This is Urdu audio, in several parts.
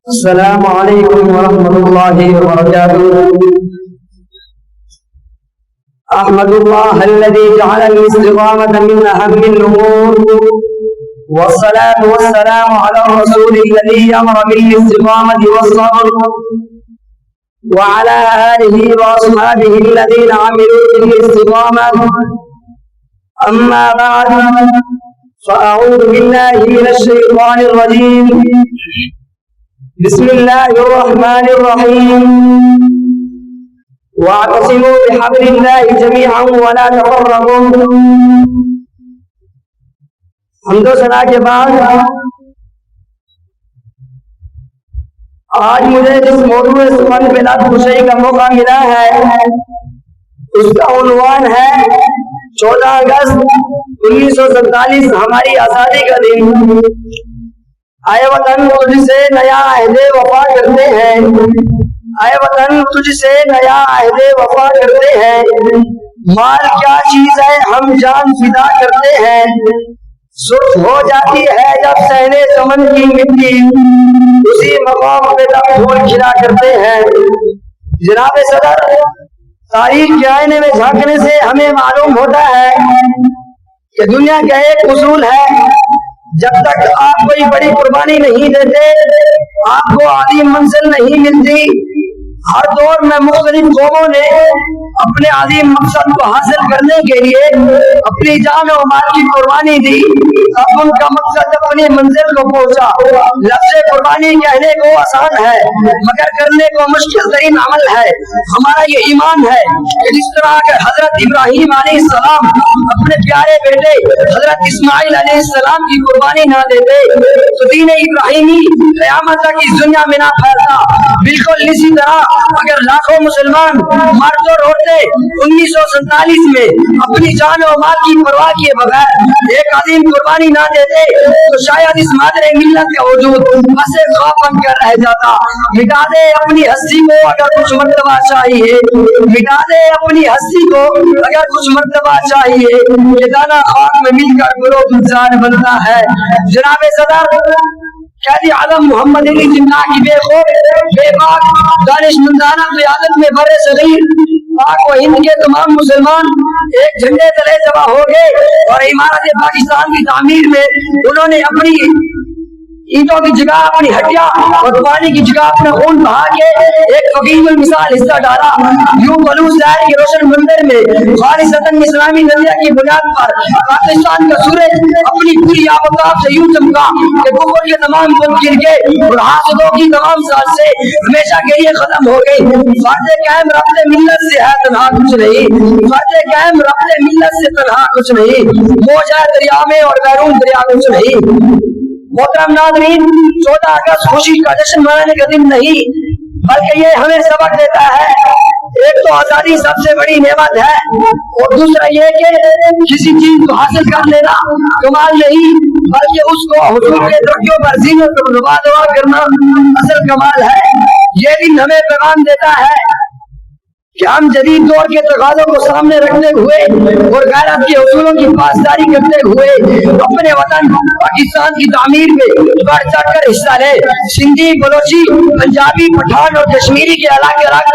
السلام علیکم ورحمۃ اللہ وبرکاتہ. احمد اللہ الذي جعل الاستقامة من اهم الامور والصلاة والسلام على الرسول الذي امر بالاستقامة والصبر وعلى آله واصحابه الذين عملوا بالاستقامة. اما بعد فاعوذ بالله من الشيطان الرجيم. بسم الله الرحمن الرحيم. واعتصموا بحبل الله جميعا ولا تفرقوا. حمد و ثنا کے بعد آج مجھے جس موضوع سخن پہ نعت کشائی کا موقع ملا ہے اس کا عنوان ہے 14 اگست 1947 ہماری آزادی کا دن. آئے وطن تجھ سے نیا عہد وفا کرتے ہیں. آئے وطن تجھ سے نیا عہد وفا کرتے ہیں. مال کیا چیز ہے ہم جان فدا کرتے ہیں. سرخ ہو جاتی ہے جب صحنے چمن کی مٹی اسی مقام پہ تب پھول کھلا کرتے ہیں. جناب صدر، تاریخ کے آئینے میں جھانکنے سے ہمیں معلوم ہوتا ہے کہ دنیا کا ایک اصول ہے، جب تک آپ کوئی بڑی قربانی نہیں دیتے آپ کو عظیم منزل نہیں ملتی. ہر دور میں مختلف قوموں نے اپنے عظیم مقصد کو حاصل کرنے کے لیے اپنی جان و مال کی قربانی دی. اب ان کا مقصد اپنی منزل کو پہنچا. لفظ قربانی کہنے کو آسان ہے مگر کرنے کو مشکل ترین عمل ہے. ہمارا یہ ایمان ہے کہ جس طرح اگر حضرت ابراہیم علیہ السلام اپنے پیارے بیٹے حضرت اسماعیل علیہ السلام کی قربانی نہ دیتے تو دین ابراہیمی قیامت تک اس دنیا میں نہ پھیلتا. بالکل اسی طرح اگر لاکھوں مسلمان مرد اور عورتیں 1947 میں اپنی جان و مال کی پرواہ کیے بغیر ایک عظیم قربانی نہ دیتے تو شاید اس مادر ملت کا وجود بس ایک خواب بن کر رہ جاتا. مٹا دے اپنی ہستی کو اگر کچھ مرتبہ چاہیے. مٹا دے اپنی ہستی کو اگر کچھ مرتبہ چاہیے. یہ دانا خاک میں مل کر گلو گلزار بنتا ہے. جناب صدر، قائد اعظم محمد علی جناح کی بے خوف بے باک دانش مندانہ قیادت میں بر صغیر پاک و ہند کے تمام مسلمان ایک جھنڈے تلے جمع ہو گئے اور عمارت پاکستان کی تعمیر میں انہوں نے اپنی اینٹوں کی جگہ اپنی ہڈیاں اور پانی کی جگہ اپنا خون بہا کے ایک فقیر المثال حصہ ڈالا. یوں بلوچ شہر کے روشن مندر میں خالصتاً اسلامی نظریہ کی بنیاد پر پاکستان کا سورج اپنی پوری آفتاب سے یوں چمکا کہ کفر کے تمام بت گر گئے اور حاسدوں کی تمام سازشیں ہمیشہ کے لیے ختم ہو گئی. فرض قائم رب ملت سے ہے تنہا کچھ نہیں. فرض قائم رب ملت سے تنہا کچھ نہیں. موج ہے دریا میں اور بیرون دریا کچھ نہیں. محترم ناظرین، 14 اگست خوشی کا جشن منانے کا دن نہیں بلکہ یہ ہمیں سبق دیتا ہے. ایک تو آزادی سب سے بڑی نعمت ہے اور دوسرا یہ کہ کسی چیز کو حاصل کر لینا کمال نہیں بلکہ اس کو حضور کے درجوں پر زینت و ربادوا کرنا اصل کمال ہے. یہ دن ہمیں پیغام دیتا ہے کہ ہم جدید دور کے تقاضوں کو سامنے رکھتے ہوئے اور غیرت کے اصولوں کی پاسداری کرتے ہوئے اپنے وطن پاکستان کی تعمیر میں بڑھ چڑھ کر حصہ لیں. سندھی، بلوچی، پنجابی، پٹھان اور کشمیری کے الگ الگ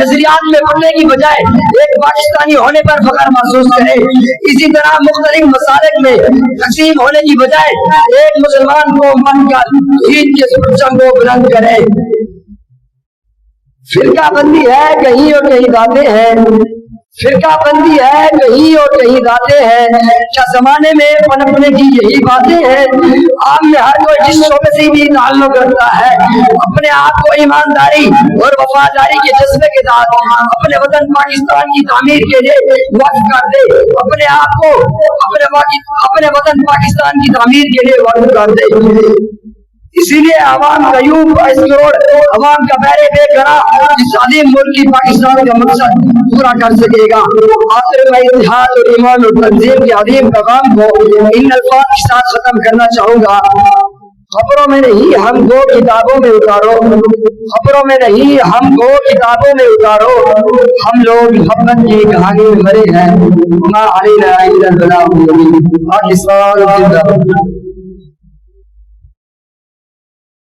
نظریات میں بڑھنے کی بجائے ایک پاکستانی ہونے پر فخر محسوس کریں. اسی طرح مختلف مسالک میں تقسیم ہونے کی بجائے ایک مسلمان کو من کر عید کے پرچم کو بلند کریں. فرقہ بندی ہے کہیں اور کہیں باتیں ہیں. فرقہ بندی ہے کہیں اور کہیں باتیں ہیں. کیا زمانے میں پنپنے کی یہی باتیں ہیں؟ عام میں ہر کوئی جس شعبے سے بھی تعلق رکھتا ہے اپنے آپ کو ایمانداری اور وفاداری کے جذبے کے ساتھ اپنے وطن پاکستان کی تعمیر کے لیے وقف کر دے. اپنے آپ کو اپنے وطن پاکستان کی تعمیر کے لیے وقف کر دے. اسی لیے عوام کا یوں 22 کروڑ عوام کا بہرے بے قرار اس عظیم ملک کی پاکستان کا مقصد پورا کر سکے گا. آخر میں اتحاد اور ایمان اور تنظیم کے عظیم پیغام کو ان الفاظ کے ساتھ ختم کرنا چاہوں گا. خبروں میں نہیں ہم کو کتابوں میں اتارو. خبروں میں نہیں ہم کو کتابوں میں اتارو. ہم لوگ محبت کی کہانی میں مرے ہیں. ما علینا الا البلاغ المبین. پاکستان زندہ باد.